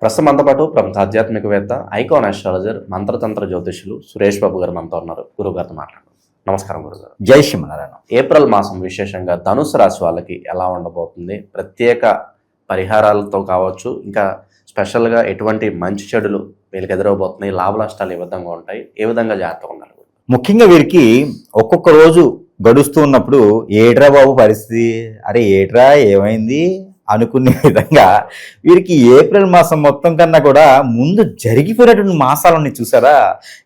ప్రస్తుతం మనతో పాటు ప్రముఖ ఆధ్యాత్మికవేత్త, ఐకాన్ ఆస్ట్రాలజర్, మంత్రతంత్ర జ్యోతిషులు సురేష్ బాబు గారు మనతో ఉన్నారు. గురువు గారితో మాట్లాడుతున్నాం. నమస్కారం గురుగారు. జై శ్రీమన్నారాయణ. ఏప్రిల్ మాసం విశేషంగా ధనుసు రాశి వాళ్ళకి ఎలా ఉండబోతుంది? ప్రత్యేక పరిహారాలతో కావచ్చు, ఇంకా స్పెషల్గా ఎటువంటి మంచి చెడులు వీళ్ళకి ఎదురవబోతున్నాయి, లాభ నష్టాలు ఏ విధంగా ఉంటాయి, ఏ విధంగా జాగ్రత్తగా ఉండాలి? ముఖ్యంగా వీరికి ఒక్కొక్క రోజు గడుస్తూ ఉన్నప్పుడు ఏట్రా బాబు పరిస్థితి, అరే ఏట్రా ఏమైంది అనుకునే విధంగా వీరికి ఏప్రిల్ మాసం మొత్తం కన్నా కూడా ముందు జరిగిపోయినటువంటి మాసాలన్నీ చూసారా,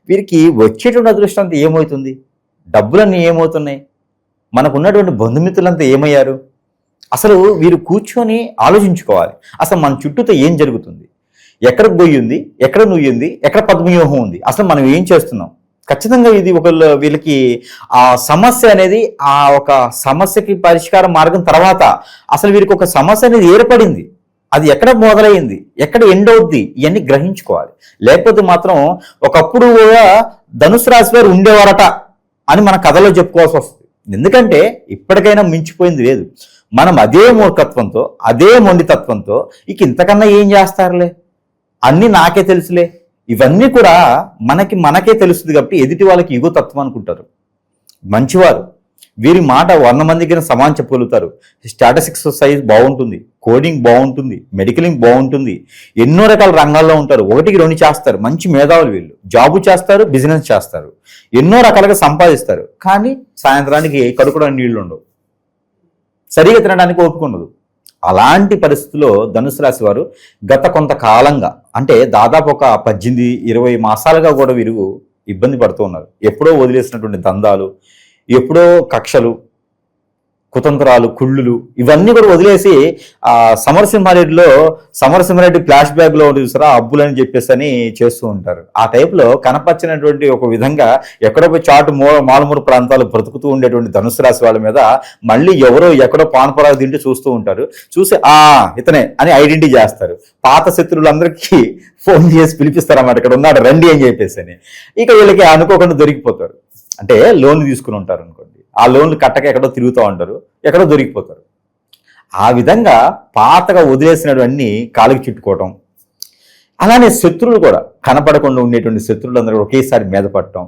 వీరికి వచ్చేటువంటి అదృష్టం అంతా ఏమవుతుంది, డబ్బులన్నీ ఏమవుతున్నాయి, మనకు ఉన్నటువంటి బంధుమిత్రులంతా ఏమయ్యారు, అసలు వీరు కూర్చొని ఆలోచించుకోవాలి. అసలు మన చుట్టూతో ఏం జరుగుతుంది, ఎక్కడ గొయ్యి ఉంది, ఎక్కడ నుయ్యింది, ఎక్కడ పద్మవ్యూహం ఉంది, అసలు మనం ఏం చేస్తున్నాం. ఖచ్చితంగా ఇది వీళ్ళకి ఆ సమస్య అనేది, ఆ ఒక సమస్యకి పరిష్కార మార్గం తర్వాత అసలు వీరికి ఒక సమస్య అనేది ఏర్పడింది, అది ఎక్కడ మొదలైంది, ఎక్కడ ఎండ్ అవుద్ది, ఇవన్నీ గ్రహించుకోవాలి. లేకపోతే మాత్రం ఒకప్పుడు కూడా ధనుసు రాశి వారు ఉండేవారట అని మన కథలో చెప్పుకోవాల్సి వస్తుంది. ఎందుకంటే ఇప్పటికైనా మించిపోయింది లేదు. మనం అదే మూర్ఖత్వంతో, అదే మొండితత్వంతో ఇక ఇంతకన్నా ఏం చేస్తారులే, అన్నీ నాకే తెలుసులే, ఇవన్నీ కూడా మనకే తెలుస్తుంది కాబట్టి ఎదుటి వాళ్ళకి ఇగో తత్వం అనుకుంటారు. మంచివారు వీరి మాట 100 మందికి సమానం చెప్పగలుగుతారు. స్టాటిస్టిక్స్ సైజ్ బాగుంటుంది, కోడింగ్ బాగుంటుంది, మెడికలింగ్ బాగుంటుంది, ఎన్నో రకాల రంగాల్లో ఉంటారు. 1కి 2 చేస్తారు, మంచి మేధావులు వీళ్ళు. జాబు చేస్తారు, బిజినెస్ చేస్తారు, ఎన్నో రకాలుగా సంపాదిస్తారు. కానీ సాయంత్రానికి కడుపులో నీళ్లు ఉండవు, సరిగా తినడానికి ఓపిక ఉండదు. అలాంటి పరిస్థితుల్లో ధనుసు రాశి వారు గత కొంతకాలంగా, అంటే దాదాపు ఒక 18-20 మాసాలుగా కూడా వీరు ఇబ్బంది పడుతూ ఉన్నారు. ఎప్పుడో వదిలేసినటువంటి దందాలు, ఎప్పుడో కక్షలు, కుతంత్రాలు, కుళ్ళులు, ఇవన్నీ కూడా వదిలేసి ఆ సమరసింహారెడ్డి ఫ్లాష్ బ్యాక్ లో చూసారా అబ్బులని చెప్పేసి అని చేస్తూ ఉంటారు. ఆ టైప్లో కనపరిచినటువంటి ఒక విధంగా ఎక్కడో చాటు మాలుమూరు ప్రాంతాలు బ్రతుకుతూ ఉండేటువంటి ధనుసు రాశి వాళ్ళ మీద మళ్ళీ ఎవరో ఎక్కడో పానపరాలు తింటూ చూస్తూ ఉంటారు. చూసి ఇతనే అని ఐడెంటిటీ చేస్తారు. పాత శత్రువులందరికీ ఫోన్ చేసి పిలిపిస్తారన్నమాట, ఇక్కడ ఉన్నాడు రండి అని చెప్పేసి అని. ఇక వీళ్ళకి అనుకోకుండా దొరికిపోతారు. అంటే లోన్లు తీసుకుని ఉంటారు అనుకోండి, ఆ లోన్లు కట్టక ఎక్కడో తిరుగుతూ ఉంటారు, ఎక్కడో దొరికిపోతారు. ఆ విధంగా పాతగా వదిలేసినవన్నీ కాలుకి చుట్టుకోవటం, అలానే శత్రువులు కూడా కనపడకుండా ఉండేటువంటి శత్రువులందరూ ఒకేసారి మీద పడటం,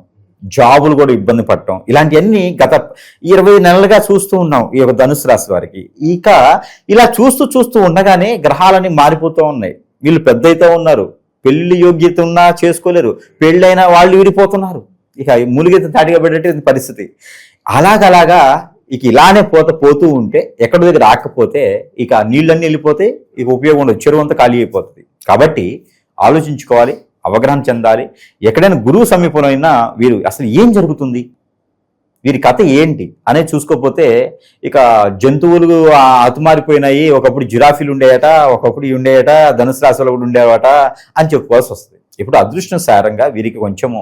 జాబులు కూడా ఇబ్బంది పడటం, ఇలాంటివన్నీ గత 20 నెలలుగా చూస్తూ ఉన్నాం ఈ యొక్క ధనుసు రాశి వారికి. ఇక ఇలా చూస్తూ ఉండగానే గ్రహాలన్నీ మారిపోతూ ఉన్నాయి. వీళ్ళు పెద్ద అయితే ఉన్నారు, పెళ్లి యోగ్యత ఉన్నా చేసుకోలేరు, పెళ్ళైనా వాళ్ళు విడిపోతున్నారు. ఇక మూలిగైతే తాటిగా పెట్టే పరిస్థితి. అలాగలాగా ఇక ఇలానే పోతూ ఉంటే ఎక్కడ దగ్గర రాకపోతే ఇక నీళ్ళన్నీ వెళ్ళిపోతే ఇక ఉపయోగం ఉండదు, చెరువు అంతా ఖాళీ అయిపోతుంది. కాబట్టి ఆలోచించుకోవాలి, అవగాహన చెందాలి. ఎక్కడైనా గురువు సమీపంలో అయినా వీరు అసలు ఏం జరుగుతుంది, వీరి కథ ఏంటి అనేది చూసుకోకపోతే ఇక జంతువులు అతుమారిపోయినాయి, ఒకప్పుడు జిరాఫీలు ఉండేయట, ఒకప్పుడు ఉండేయట, ధనుసు రాశిలో కూడా ఉండేవట అని చెప్పుకోవాల్సి వస్తుంది. ఇప్పుడు అదృష్టం సారంగా వీరికి కొంచెము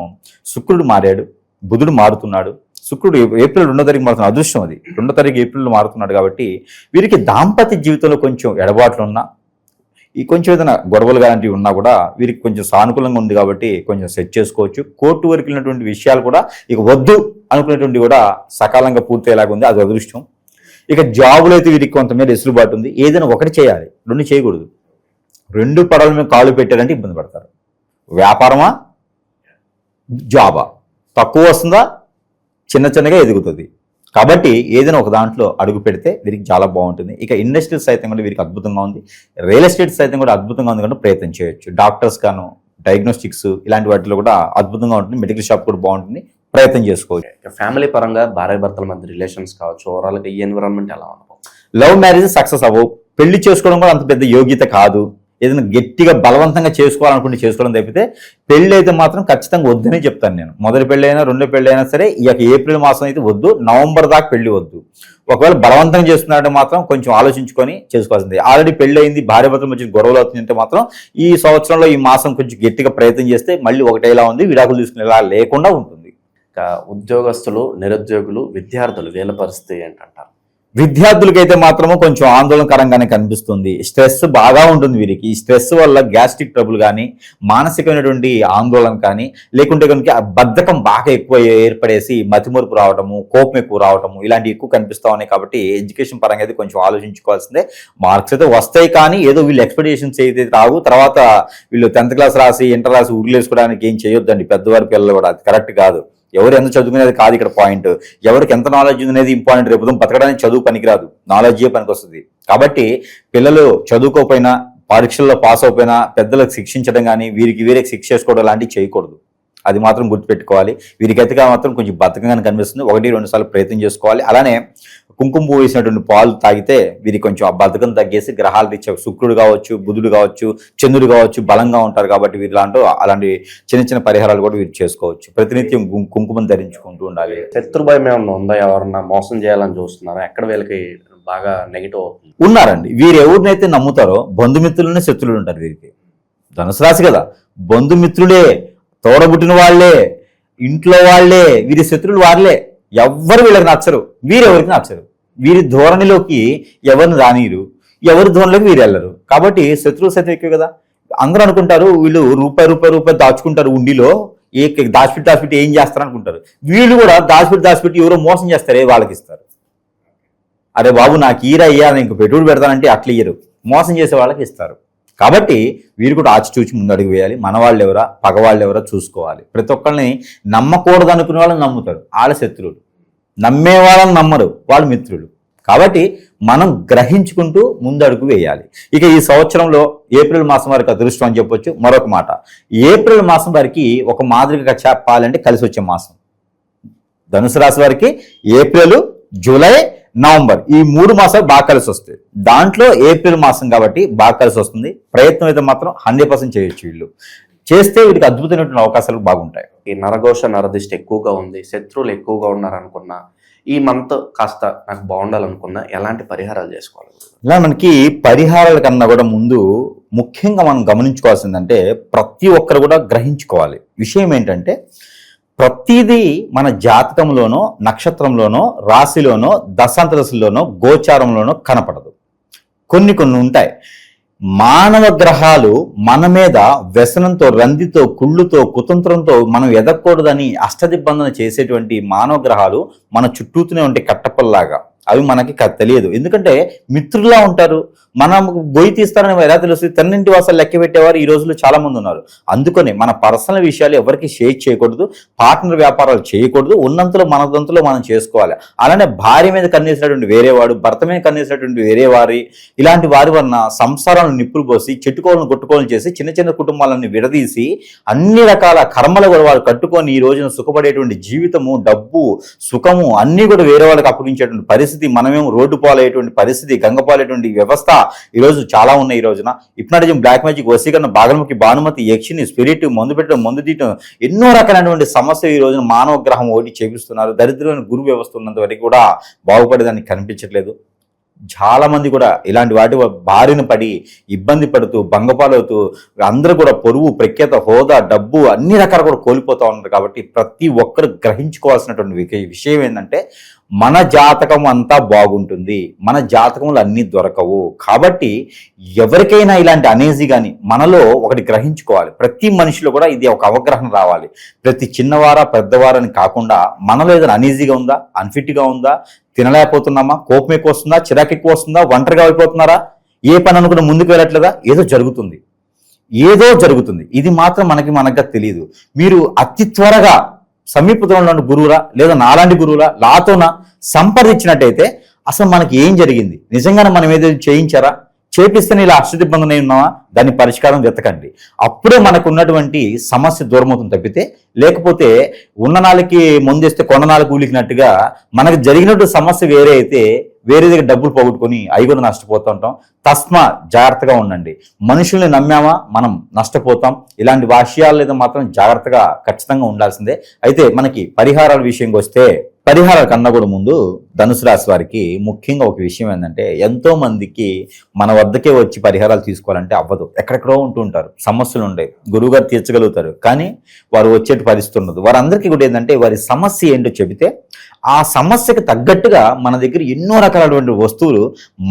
శుక్రుడు మారాడు, బుధుడు మారుతున్నాడు. శుక్రుడు ఏప్రిల్ 2వ తారీఖు మారుతున్నాడు, అదృష్టం అది. 2వ తారీఖు ఏప్రిల్ మారుతున్నాడు కాబట్టి వీరికి దాంపత్య జీవితంలో కొంచెం ఎడబాట్లు ఉన్నా, ఈ కొంచెం ఏదైనా గొడవలు లాంటివి ఉన్నా కూడా వీరికి కొంచెం సానుకూలంగా ఉంది కాబట్టి కొంచెం సెట్ చేసుకోవచ్చు. కోర్టు వరకు వెళ్ళినటువంటి విషయాలు కూడా ఇక వద్దు అనుకునేటువంటి కూడా సకాలంగా పూర్తయ్యేలాగా ఉంది, అది అదృష్టం. ఇక జాబులు అయితే వీరికి కొంతమేర ఎసులుబాటు ఉంది. ఏదైనా ఒకటి చేయాలి, 2 చేయకూడదు. 2 పడవల మీద కాలు పెట్టారంటే ఇబ్బంది పడతారు. వ్యాపారమా, జాబా, తక్కువ వస్తుందా, చిన్నగా ఎదుగుతుంది. కాబట్టి ఏదైనా ఒక దాంట్లో అడుగు పెడితే వీరికి చాలా బాగుంటుంది. ఇక ఇండస్ట్రీస్ సైతం కూడా వీరికి అద్భుతంగా ఉంది, రియల్ ఎస్టేట్ సైతం కూడా అద్భుతంగా ఉంది, కాబట్టి ప్రయత్నం చేయొచ్చు. డాక్టర్స్ గాను, డయాగ్నోస్టిక్స్ ఇలాంటి వాటిలో కూడా అద్భుతంగా ఉంటుంది. మెడికల్ షాప్ కూడా బాగుంటుంది, ప్రయత్నం చేసుకోవచ్చు. ఫ్యామిలీ పరంగా భార్యాభర్తల మధ్య రిలేషన్స్ కావచ్చు, ఓవరాల్గా ఈ ఎన్విరాన్మెంట్ ఎలా ఉండదు? లవ్ మ్యారేజ్ సక్సెస్ అవ్వవు, పెళ్లి చేసుకోవడం కూడా అంత పెద్ద యోగ్యత కాదు. ఏదైనా గట్టిగా బలవంతంగా చేసుకోవాలనుకుంటే చేసుకోవడం తప్పితే పెళ్ళి అయితే మాత్రం ఖచ్చితంగా వద్దని చెప్తాను నేను. మొదటి పెళ్ళి అయినా, 2వ పెళ్ళి అయినా సరే ఈ యొక్క ఏప్రిల్ మాసం అయితే వద్దు, నవంబర్ దాకా పెళ్లి వద్దు. ఒకవేళ బలవంతంగా చేస్తున్నారంటే మాత్రం కొంచెం ఆలోచించుకొని చేసుకోవాల్సింది. ఆల్రెడీ పెళ్లి అయింది, భార్యాభర్తల మధ్య గొడవలు అవుతుందంటే మాత్రం ఈ సంవత్సరంలో ఈ మాసం కొంచెం గట్టిగా ప్రయత్నం చేస్తే మళ్ళీ ఒకటేలా ఉంది, విడాకులు తీసుకునేలా లేకుండా ఉంటుంది. ఇక ఉద్యోగస్తులు, నిరుద్యోగులు, విద్యార్థులు వీళ్ళ పరిస్థితి ఏంటంటారు? విద్యార్థులకైతే మాత్రము కొంచెం ఆందోళనకరంగానే కనిపిస్తుంది. స్ట్రెస్ బాగా ఉంటుంది వీరికి. ఈ స్ట్రెస్ వల్ల గ్యాస్ట్రిక్ ట్రబుల్ కానీ, మానసికమైనటువంటి ఆందోళన కానీ, లేకుంటే కనుక బద్ధకం బాగా ఎక్కువ ఏర్పడేసి మతిమరుపు రావటము, కోపం ఎక్కువ రావటము, ఇలాంటివి ఎక్కువ కనిపిస్తూ ఉన్నాయి. కాబట్టి ఎడ్యుకేషన్ పరంగా అయితే కొంచెం ఆలోచించుకోవాల్సిందే. మార్క్స్ అయితే వస్తాయి కానీ ఏదో వీళ్ళు ఎక్స్పెక్టేషన్స్ అయితే రావు. తర్వాత వీళ్ళు 10th క్లాస్ రాసి ఇంటర్ రాసి ఉరిలేసుకోవడానికి ఏం చేయొద్దండి. పెద్దవారి పిల్లలు కూడా అది కరెక్ట్ కాదు. ఎవరు ఎంత చదువుకునేది కాదు ఇక్కడ పాయింట్. ఎవరికి ఎంత నాలెడ్జ్ అనేది ఇంపార్టెంట్. రేపు బతకడానికి చదువు పనికిరాదు, నాలెడ్జే పనికి వస్తుంది. కాబట్టి పిల్లలు చదువుకోకపోయినా, పరీక్షల్లో పాస్ అయిపోయినా పెద్దలకు శిక్షించడం కానీ, వీరికి శిక్ష చేసుకోవడం లాంటివి చేయకూడదు. అది మాత్రం గుర్తుపెట్టుకోవాలి. వీరికైతే మాత్రం కొంచెం బతకంగానే కనిపిస్తుంది. 1-2 సార్లు ప్రయత్నం చేసుకోవాలి. అలానే కుంకుమ పువ్వు వేసినటువంటి పాలు తాగితే వీరికి కొంచెం ఆ బద్ధకం తగ్గేసి గ్రహాలు రీత్యా శుక్రుడు కావచ్చు, బుధుడు కావచ్చు, చంద్రుడు కావచ్చు బలంగా ఉంటారు. కాబట్టి వీరు అలాంటి చిన్న చిన్న పరిహారాలు కూడా వీరు చేసుకోవచ్చు. ప్రతినిత్యం కుంకుమను ధరించుకుంటూ ఉండాలి. శత్రుభయం ఏమన్నా ఉందా? ఎవరన్నా మోసం చేయాలని చూస్తున్నారా? ఎక్కడ వీళ్ళకి బాగా నెగిటివ్ అవుతుంది? ఉన్నారండి. వీరు ఎవరినైతే నమ్ముతారో బంధుమిత్రులనే శత్రువులు ఉంటారు వీరికి. ధనుసు రాశి కదా, బంధుమిత్రులే, తోడబుట్టిన వాళ్లే, ఇంట్లో వాళ్లే వీరి శత్రువులు. వాళ్లే ఎవ్వరు వీళ్ళకి నచ్చరు, వీరెవరికి నచ్చరు. వీరి ధోరణిలోకి ఎవరిని రానిరు, ఎవరి ధోరణిలోకి వీరు వెళ్ళరు. కాబట్టి శత్రువు సైతం ఎక్కువ కదా. అందరూ అనుకుంటారు వీళ్ళు రూపాయి దాచుకుంటారు ఉండిలో, దాచిపెట్టి ఏం చేస్తారు అనుకుంటారు. వీళ్ళు కూడా దాచిపెట్టి ఎవరో మోసం చేస్తారే వాళ్ళకి ఇస్తారు. అరే బాబు నాకు ఈరయ్యా, నేను పెట్టుబడి పెడతానంటే అట్లా ఇయ్యరు, మోసం చేసే వాళ్ళకి ఇస్తారు. కాబట్టి వీరు కూడా ఆచితూచి ముందడుగు వేయాలి. మన వాళ్ళు ఎవరా, పగవాళ్ళు ఎవరా చూసుకోవాలి. ప్రతి ఒక్కరిని నమ్మకూడదు అనుకునే వాళ్ళని నమ్ముతారు, వాళ్ళ శత్రువులు. నమ్మే వాళ్ళని నమ్మరు, వాళ్ళు మిత్రులు. కాబట్టి మనం గ్రహించుకుంటూ ముందడుగు వేయాలి. ఇక ఈ సంవత్సరంలో ఏప్రిల్ మాసం వరకు అదృష్టం అని చెప్పొచ్చు. మరొక మాట, ఏప్రిల్ మాసం వరకు ఒక మాదిరిగా చెప్పాలంటే కలిసి వచ్చే మాసం ధనుసు రాశి వారికి ఏప్రిల్, జూలై, నవంబర్ ఈ 3 మాసాలు బాగా కలిసి వస్తాయి. దాంట్లో ఏప్రిల్ మాసం కాబట్టి బాగా కలిసి వస్తుంది. ప్రయత్నం అయితే మాత్రం 100% చేయొచ్చు. వీళ్ళు చేస్తే వీటికి అద్భుతమైనటువంటి అవకాశాలు బాగుంటాయి. ఈ నరఘోష నరదిష్టి ఎక్కువగా ఉంది, శత్రువులు ఎక్కువగా ఉన్నారనుకున్నా, ఈ మంత్ కాస్త నాకు బాగుండాలనుకున్నా ఎలాంటి పరిహారాలు చేసుకోవాలి? ఇలా మనకి పరిహారాల కన్నా కూడా ముందు ముఖ్యంగా మనం గమనించుకోవాల్సిందంటే ప్రతి ఒక్కరు కూడా గ్రహించుకోవాలి విషయం ఏంటంటే, ప్రతిదీ మన జాతకంలోనో, నక్షత్రంలోనో, రాశిలోనో, దశాంతరశిలోనో, గోచారంలోనో కనపడదు. కొన్ని ఉంటాయి. మానవ గ్రహాలు మన మీద వ్యసనంతో, రందితో, కుళ్ళుతో, కుతంత్రంతో మనం ఎదగకూడదని అష్టదిబ్బందన చేసేటువంటి మానవ గ్రహాలు మన చుట్టూతూనే ఉంటే కట్టపల్లాగా. అవి మనకి తెలియదు. ఎందుకంటే మిత్రులా ఉంటారు. మనం గొయ్యి తీస్తారని ఎలా తెలుస్తుంది? తన్నింటి వాసాలు లెక్క పెట్టేవారు ఈ రోజుల్లో చాలా మంది ఉన్నారు. అందుకని మన పర్సనల్ విషయాలు ఎవరికి షేర్ చేయకూడదు, పార్ట్నర్ వ్యాపారాలు చేయకూడదు. ఉన్నంతలో మనదంతలో మనం చేసుకోవాలి. అలానే భార్య మీద కన్నేసినటువంటి వేరేవాడు, భర్త మీద కన్నేసినటువంటి వేరే వారి, ఇలాంటి వారి వలన సంసారాలను నిప్పులు పోసి, చెట్టుకోవాలను కొట్టుకోవాలని చేసి, చిన్న చిన్న కుటుంబాలను విడదీసి, అన్ని రకాల కర్మలు కూడా వాళ్ళు కట్టుకొని ఈ రోజున సుఖపడేటువంటి జీవితము, డబ్బు, సుఖము అన్నీ కూడా వేరే వాళ్ళకి అప్పగించేటువంటి పరిస్థితి, మనమేమో రోడ్డు పాలయ్యేటువంటి పరిస్థితి, గంగపాలయ్యేటువంటి వ్యవస్థ ఈరోజు చాలా ఉన్నాయి. ఈ రోజున హిప్నాటిజం, బ్లాక్ మ్యాజిక్, వశీకరణ, బాగలముఖి, భానుమతి, యక్షిని, స్పిరిట్, మందు పెట్టడం, మందు తీయటం, ఎన్నో రకాలైనటువంటి సమస్యలు ఈ రోజున మానవ గ్రహం ఒకటి చేపిస్తున్నారు. దరిద్రమైన గురు వ్యవస్థ ఉన్నంత వరకు కూడా బాగుపడేదానికి కనిపించట్లేదు. చాలా మంది కూడా ఇలాంటి వాటి బారిన పడి ఇబ్బంది పడుతూ, భంగపాలవుతూ, అందరూ కూడా పొరుగు, ప్రఖ్యాత, హోదా, డబ్బు అన్ని రకాలు కూడా కోల్పోతూ ఉన్నారు. కాబట్టి ప్రతి ఒక్కరు గ్రహించుకోవాల్సినటువంటి విషయం ఏంటంటే, మన జాతకం అంతా బాగుంటుంది, మన జాతకంలో అన్నీ దొరకవు. కాబట్టి ఎవరికైనా ఇలాంటి అనేజీ కానీ మనలో ఒకటి గ్రహించుకోవాలి. ప్రతి మనిషిలో కూడా ఇది ఒక అవగాహన రావాలి. ప్రతి చిన్నవారా పెద్దవారని కాకుండా మనలో ఏదైనా అనీజీగా ఉందా, అన్ఫిట్గా ఉందా, తినలేకపోతున్నామా, కోపం ఎక్కువ వస్తుందా, చిరాకు ఎక్కువ వస్తుందా, ఒంటరిగా అయిపోతున్నారా, ఏ పని అనుకున్న ముందుకు వెళ్ళట్లేదా, ఏదో జరుగుతుంది. ఇది మాత్రం మనకు తెలియదు. మీరు అతి త్వరగా సమీపంలో గురువురా లేదా నాలాంటి గురువురా లాతోన సంప్రదించినట్టయితే అసలు మనకి ఏం జరిగింది, నిజంగానే మనం ఏదైతే చేయించారా, చేపిస్తేనే ఇలా అష్టదిబ్బందనై ఉన్నావా, దాని పరిష్కారం వెతకండి. అప్పుడే మనకు ఉన్నటువంటి సమస్య దూరమవుతుంది తప్పితే, లేకపోతే ఉన్న నాళ్ళకి ముందేస్తే కొండ నాళ్ళకి ఊలికినట్టుగా మనకు జరిగినట్టు సమస్య వేరే అయితే వేరే దగ్గర డబ్బులు పోగొట్టుకొని అవి కూడా నష్టపోతూ ఉంటాం. తస్మా జాగ్రత్తగా ఉండండి. మనుషుల్ని నమ్మామా మనం నష్టపోతాం. ఇలాంటి విషయాలు లేదా మాత్రం జాగ్రత్తగా ఖచ్చితంగా ఉండాల్సిందే. అయితే మనకి పరిహారాల విషయంకి వస్తే పరిహారాల కన్నా కూడా ముందు ధనుసు రాశి వారికి ముఖ్యంగా ఒక విషయం ఏంటంటే, ఎంతో మందికి మన వద్దకే వచ్చి పరిహారాలు తీసుకోవాలంటే అవ్వదు. ఎక్కడెక్కడో ఉంటూ ఉంటారు, సమస్యలు ఉంటాయి, గురువుగారు తీర్చగలుగుతారు, కానీ వారు వచ్చేటి పరిస్థితి ఉండదు. వారందరికీ కూడా ఏంటంటే వారి సమస్య ఏంటో చెబితే ఆ సమస్యకు తగ్గట్టుగా మన దగ్గర ఎన్నో రకాలైనటువంటి వస్తువులు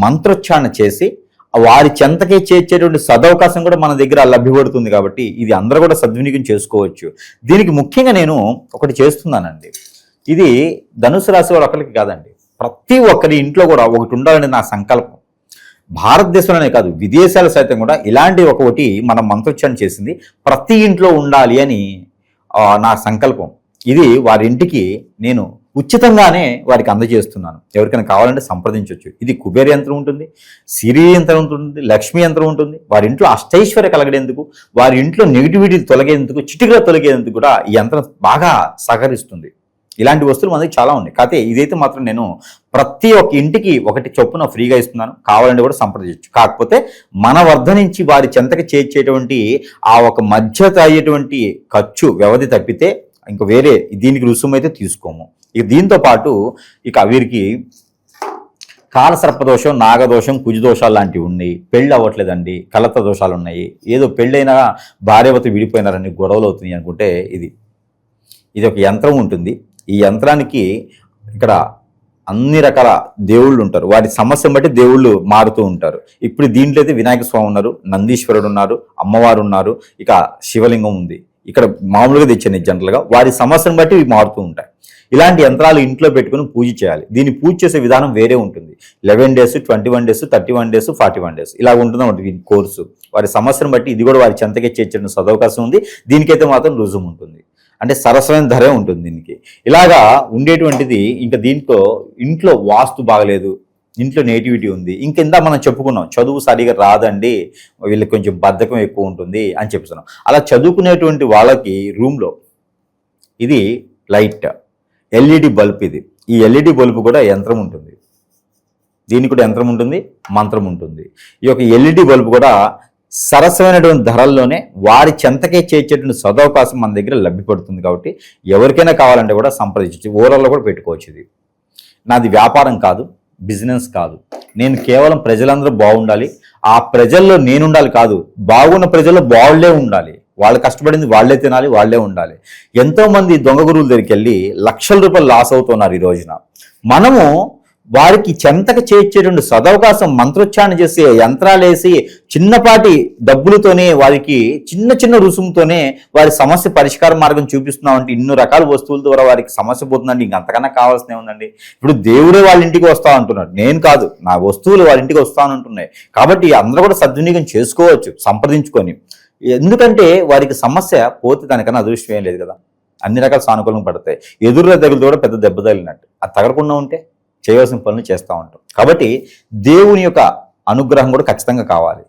మంత్రోచ్చారణ చేసి వారి చెంతకే చేర్చేటువంటి సదవకాశం కూడా మన దగ్గర లభ్యపడుతుంది. కాబట్టి ఇది అందరూ కూడా సద్వినియోగం చేసుకోవచ్చు. దీనికి ముఖ్యంగా నేను ఒకటి చేస్తున్నానండి. ఇది ధనుసు రాశి వారు ఒకరికి కాదండి, ప్రతి ఒక్కరి ఇంట్లో కూడా ఒకటి ఉండాలని నా సంకల్పం. భారతదేశంలోనే కాదు, విదేశాల సైతం కూడా ఇలాంటి ఒకటి మనం మంత్రోచ్చారణ చేసింది ప్రతి ఇంట్లో ఉండాలి అని నా సంకల్పం. ఇది వారి ఇంటికి నేను ఉచితంగానే వారికి అందజేస్తున్నాను. ఎవరికైనా కావాలంటే సంప్రదించవచ్చు. ఇది కుబేర యంత్రం ఉంటుంది, సిరి యంత్రం ఉంటుంది, లక్ష్మీ యంత్రం ఉంటుంది. వారి ఇంట్లో అష్టైశ్వర్య కలగడేందుకు, వారి ఇంట్లో నెగిటివిటీ తొలగేందుకు, చిటికలో తొలగేందుకు కూడా ఈ యంత్రం బాగా సహకరిస్తుంది. ఇలాంటి వస్తువులు మనకి చాలా ఉన్నాయి. కాకపోతే ఇదైతే మాత్రం నేను ప్రతి ఒక్క ఇంటికి ఒకటి చొప్పున ఫ్రీగా ఇస్తున్నాను. కావాలంటే కూడా సంప్రదించవచ్చు. కాకపోతే మన వద్ద నుంచి వారి చెంతకి చేర్చేటువంటి ఆ ఒక మధ్యత అయ్యేటువంటి ఖర్చు వ్యవధి తప్పితే ఇంకా వేరే దీనికి రుసుము అయితే తీసుకోము. ఇక దీంతో పాటు ఇక వీరికి కాలసర్పదోషం, నాగదోషం, కుజదోషాలు లాంటివి ఉన్నాయి. పెళ్ళి అవ్వట్లేదండి, కలత దోషాలు ఉన్నాయి, ఏదో పెళ్ళైనా భార్యవతి విడిపోయినారని గొడవలు అవుతున్నాయి అనుకుంటే ఇది ఒక యంత్రం ఉంటుంది. ఈ యంత్రానికి ఇక్కడ అన్ని రకాల దేవుళ్ళు ఉంటారు. వారి సమస్యను బట్టి దేవుళ్ళు మారుతూ ఉంటారు. ఇప్పుడు దీంట్లో అయితే వినాయక స్వామి ఉన్నారు, నందీశ్వరుడు ఉన్నారు, అమ్మవారు ఉన్నారు, ఇక శివలింగం ఉంది. ఇక్కడ మామూలుగా తెచ్చాను జనరల్గా. వారి సమస్యను బట్టి ఇవి మారుతూ ఉంటాయి. ఇలాంటి యంత్రాలు ఇంట్లో పెట్టుకుని పూజ చేయాలి. దీన్ని పూజ చేసే విధానం వేరే ఉంటుంది. 11 days, 21 days, 31 days, 41 days ఇలా ఉంటుందన్నమాట దీని కోర్సు. వారి సమస్యను బట్టి ఇది కూడా వారి చెంతకే చేర్చడం సదవకాశం ఉంది. దీనికైతే మాత్రం రుజువు ఉంటుంది, అంటే సరసమైన ధరే ఉంటుంది దీనికి. ఇలాగా ఉండేటువంటిది. ఇంకా దీంట్లో ఇంట్లో వాస్తు బాగలేదు, ఇంట్లో నెగిటివిటీ ఉంది, ఇంకెందా మనం చెప్పుకున్నాం చదువు సరిగా రాదండి, వీళ్ళకి కొంచెం బద్ధకం ఎక్కువ ఉంటుంది అని చెప్తున్నాం. అలా చదువుకునేటువంటి వాళ్ళకి రూమ్లో ఇది లైట్ ఎల్ఈడి బల్బ్. ఈ ఎల్ఈడి బల్బు కూడా యంత్రం ఉంటుంది, దీనికి కూడా యంత్రం ఉంటుంది, మంత్రం ఉంటుంది. ఈ యొక్క ఎల్ఈడి బల్బు కూడా సరసమైనటువంటి ధరల్లోనే వారి చెంతకే చేర్చేటువంటి సదవకాశం మన దగ్గర లభ్యపడుతుంది. కాబట్టి ఎవరికైనా కావాలంటే కూడా సంప్రదించవచ్చు. ఓరల్లో కూడా పెట్టుకోవచ్చు. ఇది నాది వ్యాపారం కాదు, బిజినెస్ కాదు. నేను కేవలం ప్రజలందరూ బాగుండాలి, ఆ ప్రజల్లో నేనుండాలి కాదు, బాగున్న ప్రజల్లో బాగులే ఉండాలి, వాళ్ళు కష్టపడింది వాళ్లే తినాలి, వాళ్లే ఉండాలి. ఎంతోమంది దొంగ గురువుల దగ్గరికి వెళ్ళి లక్షల రూపాయలు లాస్ అవుతున్నారు ఈ రోజున. మనము వారికి చెంతకు చేర్చేటువంటి సదవకాశం మంత్రోచ్చారణ చేసి యంత్రాలేసి చిన్నపాటి డబ్బులతోనే వారికి చిన్న చిన్న రుసుముతోనే వారి సమస్య పరిష్కార మార్గం చూపిస్తున్నామంటే ఇన్ని రకాల వస్తువుల ద్వారా వారికి సమస్య పోతుందండి. ఇంకంతకన్నా కావాల్సిన ఉందండి. ఇప్పుడు దేవుడే వాళ్ళ ఇంటికి వస్తా అంటున్నాడు, నేను కాదు, నా వస్తువులు వాళ్ళ ఇంటికి వస్తానంటున్నాయి. కాబట్టి అందరూ కూడా సద్వినియోగం చేసుకోవచ్చు సంప్రదించుకొని. ఎందుకంటే వారికి సమస్య పోతే దానికన్నా అదృష్టం ఏం లేదు కదా. అన్ని రకాల సానుకూలంగా పడతాయి. ఎదురుల తగులుతో కూడా పెద్ద దెబ్బ తగిలినట్టు. అది తగలకుండా ఉంటే చేయవలసిన పనులు చేస్తూ ఉంటాం. కాబట్టి దేవుని యొక్క అనుగ్రహం కూడా ఖచ్చితంగా కావాలి.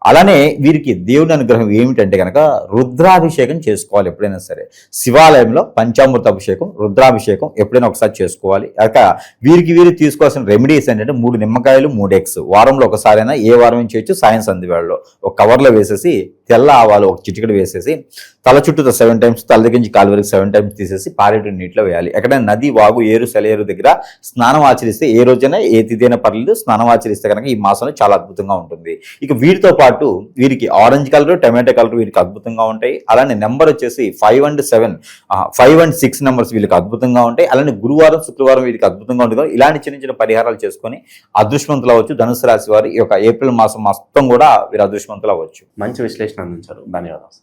అలానే వీరికి దేవుని అనుగ్రహం ఏమిటంటే కనుక రుద్రాభిషేకం చేసుకోవాలి. ఎప్పుడైనా సరే శివాలయంలో పంచామృత అభిషేకం, రుద్రాభిషేకం ఎప్పుడైనా ఒకసారి చేసుకోవాలి. అక వీరు తీసుకోవాల్సిన రెమెడీస్ ఏంటంటే 3 నిమ్మకాయలు, 3 eggs వారంలో ఒకసారైనా, ఏ వారం చేయొచ్చు, సాయం సంధివేళలో ఒక కవర్లో వేసేసి తెల్ల ఆవాలు ఒక చిటికెడు వేసేసి తల చుట్టూ 7 times, తల దగ్గర నుంచి కాలు వరకు 7 times తీసేసి పారేటువంటి నీటిలో వేయాలి. ఎక్కడైనా నది, వాగు, ఏరు, సెలయేరు దగ్గర స్నానం ఆచరిస్తే ఏ రోజైనా ఏ తిథైనా పర్లేదు, స్నానం ఆచరిస్తే కనుక ఈ మాసంలో చాలా అద్భుతంగా ఉంటుంది. ఇక వీటితో పాటు వీరికి ఆరెంజ్ కలర్, టమాటో కలర్ వీరికి అద్భుతంగా ఉంటాయి. అలానే నెంబర్ వచ్చేసి 5 and 7, 5 and 6 నెంబర్స్ వీళ్ళకి అద్భుతంగా ఉంటాయి. అలానే గురువారం, శుక్రవారం వీరికి అద్భుతంగా ఉంటుంది. ఇలాంటి చిన్న చిన్న పరిహారాలు చేసుకొని అదృష్టవంతులు అవ్వచ్చు. ధనుసు రాశి వారి ఈ యొక్క ఏప్రిల్ మాసం మొత్తం కూడా వీరు అదృష్టవంతులు అవ్వచ్చు. మంచి విశ్లేషణ అందించారు, ధన్యవాదాలు.